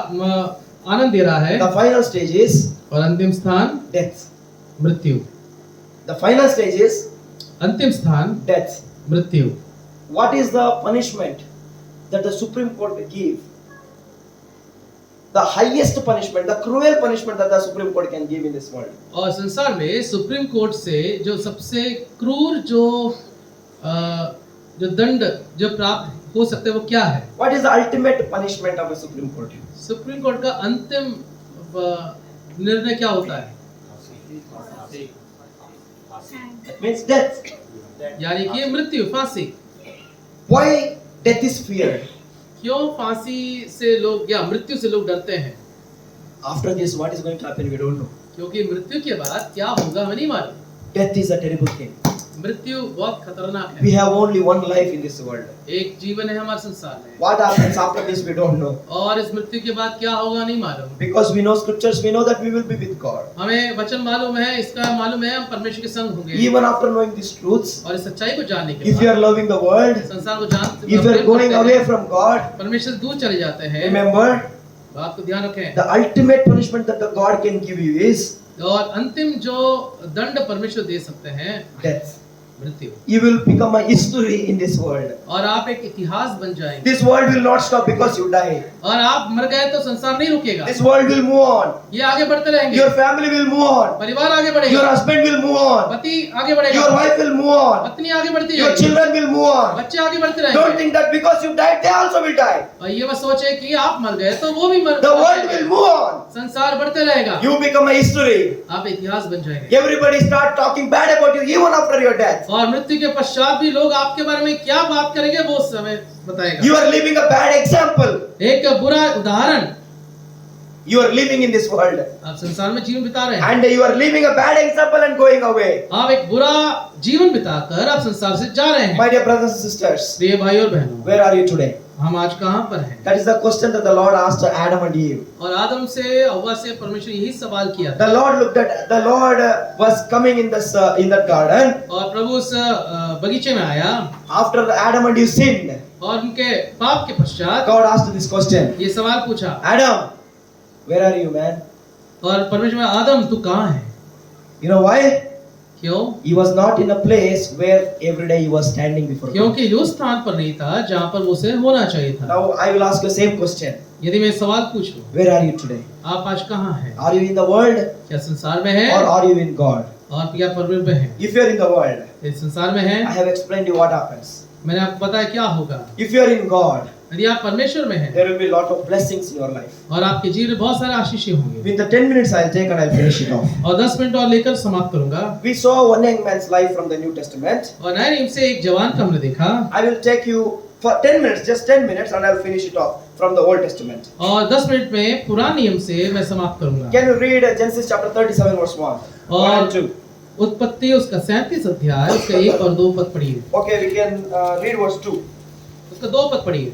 आनंद दे रहा है, the final stage is और अंतिम स्थान death. मृत्यु। The final stage is अंतिम स्थान death. मृत्यु। What is the punishment that the Supreme Court give? The highest punishment, the cruel punishment that the Supreme Court can give in this world. और संसार में सुप्रीम कोर्ट से जो सबसे क्रूर जो दंड जो प्राप्त हो सकते हैं वो क्या है? What is the ultimate punishment of a Supreme Court? Supreme court का अंतिम निर्णय क्या होता है? That means death. यानी कि मृत्यु, फांसी। Why death is feared? क्यों फांसी से लोग या मृत्यु से लोग डरते हैं? After this, what is going to happen? We don't know. क्योंकि मृत्यु के बाद क्या होगा हमें नहीं मालूम। Death is a terrible thing. मृत्यु बहुत खतरनाक We है। have only one life in this world. एक जीवन है हमारे संसार में, What happens after this? We don't know. और इस मृत्यु के बाद क्या होगा नहीं मालूम। Because we know scriptures, we know that we will be with God. हमें वचन मालूम है, इसका मालूम है हम परमेश्वर के संग होंगे। Even after knowing these truths, और इस सच्चाई को जानने के if you बाद are loving the world, संसार को if you are going away from God, परमेश्वर से दूर चले जाते हैं। remember बात को ध्यान रखें। the ultimate punishment that the God can give you is और अंतिम जो दंड परमेश्वर दे सकते हैं death. मृत्यु। You will become a history in this world. और आप एक इतिहास बन जाएंगे। This world will not stop because you die. और आप मर गए तो संसार नहीं रुकेगा। This world will move on. ये आगे बढ़ते रहेंगे। Your family will move on. परिवार आगे बढ़ेगा। Your husband will move on. पति आगे बढ़ेगा। Your wife will move on. पत्नी आगे बढ़ती Your जाएगी। children will move on. बच्चे आगे बढ़ते Don't रहेंगे। think that because you died, they also will die. और ये मत सोचे कि आप मर गए तो वो भी मर The world will move on. संसार बढ़ते रहेगा। You become a history. आप इतिहास बन जाएंगे। Everybody start talking bad about you even after your death. और मृत्यु के पश्चात भी लोग आपके बारे में क्या बात करेंगे वो समय बताएगा। You are living a bad example. एक बुरा उदाहरण You are living in this world. आप संसार में जीवन बिता रहे हैं। And you are living a bad example and going away. आप एक बुरा जीवन बिताकर आप संसार से जा रहे हैं। My dear brothers and sisters, प्रिय भाई और बहनों, where are you today? हम आज कहाँ पर हैं? That is the question that the Lord asked Adam and Eve. और आदम से हव्वा से परमेश्वर यही सवाल किया था। The Lord was coming in that garden और प्रभु उस बगीचे में आया after Adam and Eve sinned. और उनके पाप के पश्चात God asked this question. ये सवाल पूछा। Adam, where are you, man? और परमेश्वर ने आदम तू कहाँ है? You know why? क्यों? He was not in a place where every day he was standing before God. क्योंकि ये उस स्थान पर नहीं था जहाँ पर वो उसे होना चाहिए था। Now I will ask you the same question. यदि मैं सवाल पूछूं, Where are you today? आप आज कहाँ हैं? Are you in the world क्या संसार में हैं? or are you in God? और क्या परमेश्वर में हैं? If you are in the world, इस संसार में हैं, I have explained you what happens. मैंने आपको बताया क्या होगा। If you are in God, यदि आप परमेश्वर में हैं there will be a lot of blessings in your life. और आपके जीवन में बहुत सारे आशीषें होंगे। Within the 10 minutes I'll take and I'll finish it off. और 10 मिनट और लेकर समाप्त करूंगा। We saw one young man's life from the New Testament. और नए नियम से एक जवान का हमने देखा। I will take you for 10 minutes, just 10 minutes, and I'll finish it off from the Old Testament. और 10 मिनट में पुराने नियम से मैं समाप्त करूंगा। Can you read Genesis chapter 37 verse 1? 1 and 2. उत्पत्ति उसका 37 अध्याय उसका 1 और 2 पद पढ़िए। Okay, we can read verse 2. उसका 2 पद पढ़िए।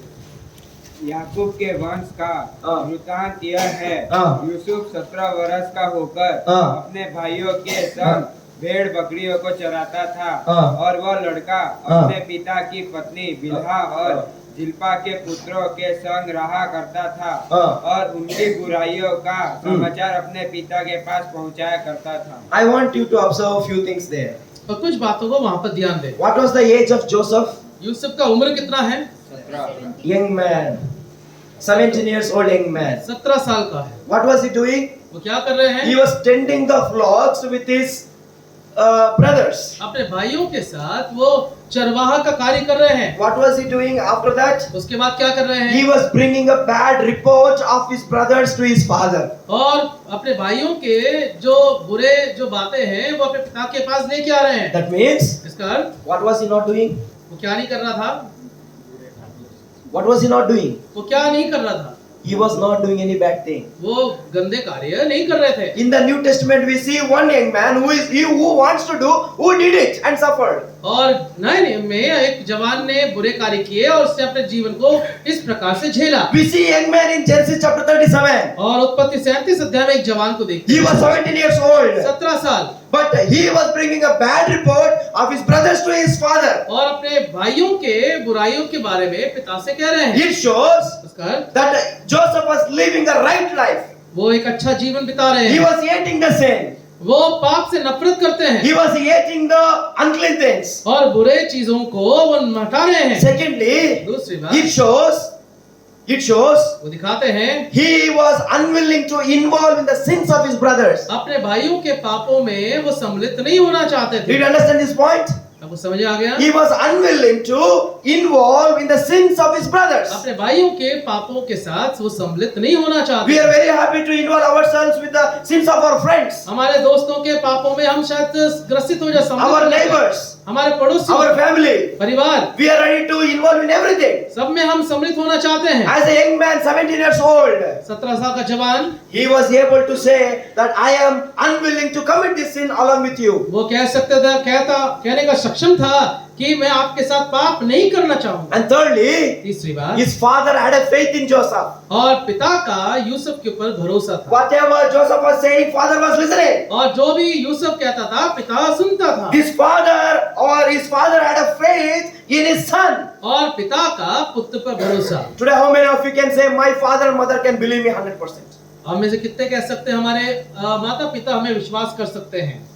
याकूब के वंश का वृतांत यह है। हाँ। यूसुफ 17 वर्ष का होकर हाँ। अपने भाइयों के संग भेड़ बकरियों को चराता था। हाँ। और वह लड़का हाँ। अपने पिता की पत्नी बिल्हा और जिल्पा के पुत्रों के संग रहा करता था। हाँ। और उनकी बुराइयों का समाचार अपने पिता के पास पहुंचाया करता था। I want you to observe a few things there. और कुछ बातों को वहाँ पर ध्यान दें। What was the age of Joseph? Yusuf का उम्र कितना है? 17। Young man. 17 years old young man. 17 साल का है। What was he doing? वो क्या कर रहे He हैं? was tending the flocks with his brothers. अपने भाइयों के साथ वो चरवाहा का कार्य कर रहे हैं। What was he doing after that? उसके बाद क्या कर रहे He हैं? was bringing a bad report of his brothers to his father. और अपने भाइयों के जो बुरे जो बातें हैं वो अपने पिता के पास लेके आ रहे हैं। That means, इसका अर्थ what was he not doing? वो क्या नहीं कर रहा था? What was he not doing? वो क्या नहीं कर रहा था? He was not doing any bad thing. वो गंदे कार्य नहीं कर रहे थे। In the New Testament, we see one young man who wants to do, who did it and suffered. और नए नियम में एक जवान ने बुरे कार्य किए और उसने अपने जीवन को इस प्रकार से झेला। We see a young man in Genesis chapter 37. और उत्पत्ति 37 अध्याय में एक जवान को देखते He was 17 years old. 17 साल। But he was bringing a bad report of his brothers to his father. और अपने भाइयों के बुराइयों के बारे में पिता से कह रहे हैं। It shows उसका अर्थ that Joseph was living a right life. वो एक अच्छा जीवन बिता रहे He हैं। was hating the sin. वो पाप से नफरत करते हैं He was hating the unclean things. और बुरे चीजों को वो हटा रहे हैं। Secondly, दूसरी बात it shows वो दिखाते हैं he was unwilling to involve in the sins of his brothers. अपने भाइयों के पापों में वो सम्मिलित नहीं होना चाहते Did थे। you understand this point? आपको समझ आ गया? He was unwilling to involve in the sins of his brothers. अपने भाइयों के पापों के साथ वो सम्मिलित नहीं होना We चाहते। are very happy to involve ourselves with the sins of our friends, हमारे दोस्तों के पापों में हम शायद ग्रसित हो जाए, सम्मिलित our हो जाते हैं। neighbors, हमारे पड़ोसी, our family. परिवार, We are ready to involve in everything. सब में हम सम्मिलित होना चाहते हैं। As a young man, 17 years old, 17 साल का जवान he was able to say that I am unwilling to commit this sin along with you. वो कह सकता था, कहने का सक्षम था कि मैं आपके साथ पाप नहीं करना चाहूंगा। And thirdly, तीसरी बात, his father had a faith in Joseph. और पिता का यूसुफ के ऊपर भरोसा था। Whatever Joseph was saying, father was listening. और जो भी यूसुफ कहता था पिता सुनता था। His father had a faith in his son. और पिता का पुत्र पर भरोसा। Today, how many of you can say my father and mother can believe me 100%? हम में से कितने कह सकते हैं हमारे माता पिता हमें विश्वास कर सकते हैं?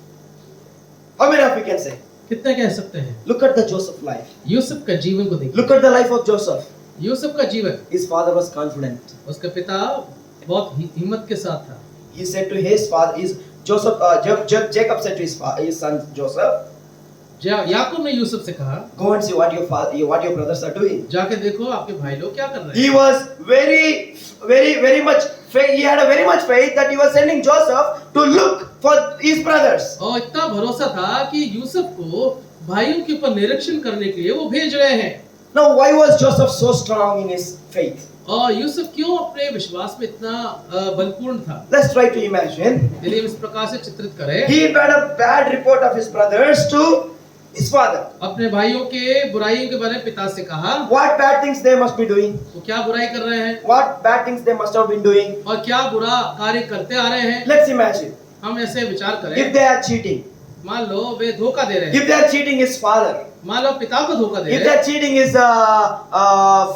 How many of you can say? कितने कह सकते हैं? Look at the Joseph life. Yusuf का जीवन को देखिए। Look at the life of Joseph. Yusuf का जीवन, His father was confident. उसका पिता बहुत हिम्मत के साथ था। He said to his father, Jacob said to his son Joseph, याकूब ने यूसुफ से कहा, go and see what your brothers are doing. जाके देखो आपके भाई लोग क्या कर रहे हैं। He was very much faith. He had a very much faith that he was sending Joseph to look for his brothers. और इतना भरोसा था कि यूसुफ को भाइयों के ऊपर निरीक्षण करने के लिए वो भेज रहे हैं। Now, why was Joseph so strong in his faith? और यूसुफ क्यों अपने विश्वास में इतना बलपूर्ण था? Let's try to imagine. यदि हम इस प्रकार से चित्रित करें, He had a bad report of his brothers to his father. अपने भाइयों के बुराइयों के बारे में पिता से कहा, What bad things they must be doing? वो क्या बुराई कर रहे हैं What bad things they must have been doing? और क्या बुरा कार्य करते आ रहे हैं। Let's imagine. हम ऐसे विचार If करें, they are cheating, मान लो वे धोखा दे रहे हैं, if they are cheating his father, मान लो पिता को धोखा दे if रहे they हैं, are cheating his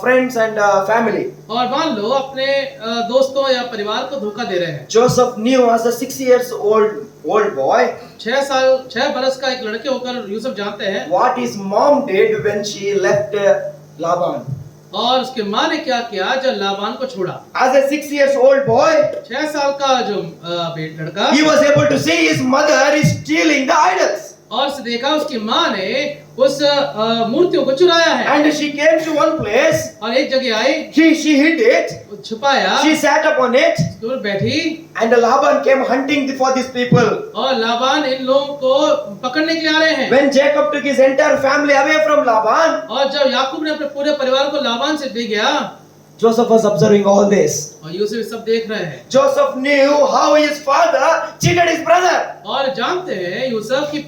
friends and family. और मान लो अपने दोस्तों या परिवार को धोखा दे रहे हैं। Joseph knew as a 6 years old boy 6 बरस का एक लड़के होकर यूसुफ जानते हैं what his mom did when she left Laban. और उसके माँ ने क्या किया जब लाबान को छोड़ा। As a 6 years old boy, 6 साल का जो लड़का, he was able to see his mother is stealing the idols. और उसे देखा उसकी माँ ने उस मूर्तियों को चुराया है। And she came to one place, और एक जगह आई, she hid it, छुपाया, she sat upon it, उसके ऊपर बैठी, and Laban came hunting for these people. और लाबान इन लोगों को पकड़ने के लिए आ रहे हैं। When Jacob took his entire family away from Laban, और जब याकूब ने अपने पूरे परिवार को लाबान से ले गया, Joseph was observing all this. और यूसुफ सब देख रहे हैं। Joseph knew how his father cheated his brother. और जानते हैं यूसुफ की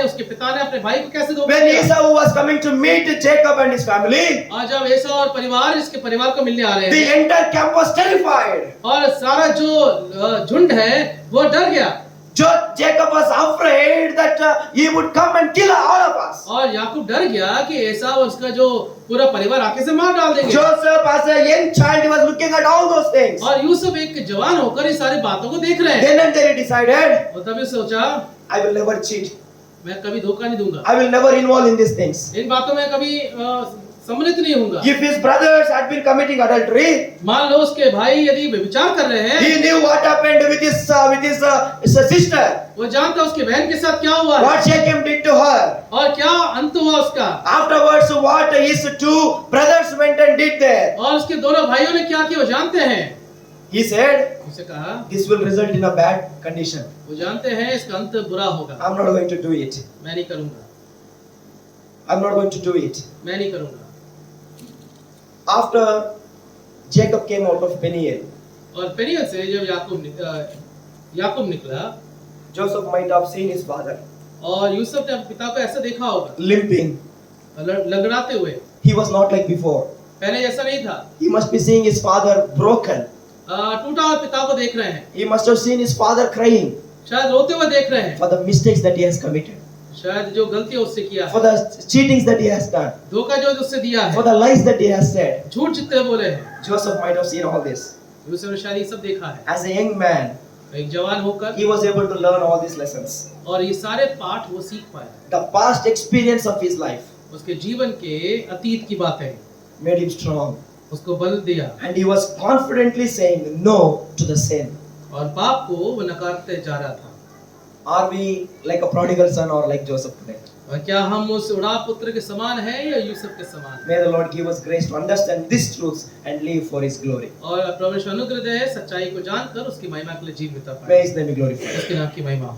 उसके पिता ने अपने भाई को कैसे धोखा When दिया। Esau was coming to meet Jacob and his family, और जब एसाव और परिवार इसके परिवार को मिलने आ रहे the हैं, entire camp was terrified. और सारा जो झुंड है वो डर गया। Jacob was afraid that he would come and kill all of us. और याकूब डर गया कि एसाव और उसका जो पूरा परिवार आके से मार डाल देंगे। Joseph, as a young child, he was looking at all those things. और यूसुफ एक जवान होकर ये सारी बातों को देख रहे हैं। Then and there he decided, और तभी सोचा, I will never cheat. मैं कभी धोखा नहीं दूंगा, I will never involve in these things. इन बातों में कभी सम्मिलित नहीं होऊंगा। If his brothers had been committing adultery, मान लो उसके भाई यदि व्यभिचार कर रहे हैं, he knew what happened with his sister. वो जानता उसके बहन के साथ क्या हुआ है, What Shechem did to her. और क्या अंत हुआ उसका, Afterwards, what his two brothers went and did there. और उसके दोनों भाइयों ने क्या किया वो जानते हैं। He said, उसे कहा, this will result in a bad condition. वो जानते हैं इसका अंत बुरा होगा, I'm not going to do it. मैं नहीं करूंगा, I'm not going to do it. मैं नहीं करूंगा। After Jacob came out of Peniel, और पेनियल से जब याकूब निकला, Joseph might have seen his father और यूसुफ ने अपने पिता को ऐसा देखा होगा, limping. लंगड़ाते हुए। He was not like before. पहले जैसा नहीं था। He must be seeing his father broken. टूटा हुआ पिता को देख रहे हैं, He must have seen his father crying शायद रोते हुए देख रहे हैं, for the mistakes that he has committed, शायद जो गलती उससे किया for है, the cheatings that he has done, धोखा जो उससे दिया for है, the lies that he has said. झूठ जितने बोले हैं, Joseph might have seen all this. Yusuf ने शायद ये सब देखा है। As a young man, एक जवान होकर he was able to learn all these lessons. और ये सारे पाठ वो सीख पाया। The past experience of his life उसके जीवन के अतीत की बातें made him strong, उसको बल दिया, and he was confidently saying no to the sin. और पाप को वो नकारते जा रहा था। Are we like a prodigal son or like Joseph today? और क्या हम उस उड़ा पुत्र के समान हैं या यूसुफ के समान? May the Lord give us grace to understand these truths and live for His glory. और परमेश्वर अनुग्रह दे सच्चाई को जानकर उसकी महिमा के लिए जीवित May His name be glorified. उसके नाम की महिमा हो।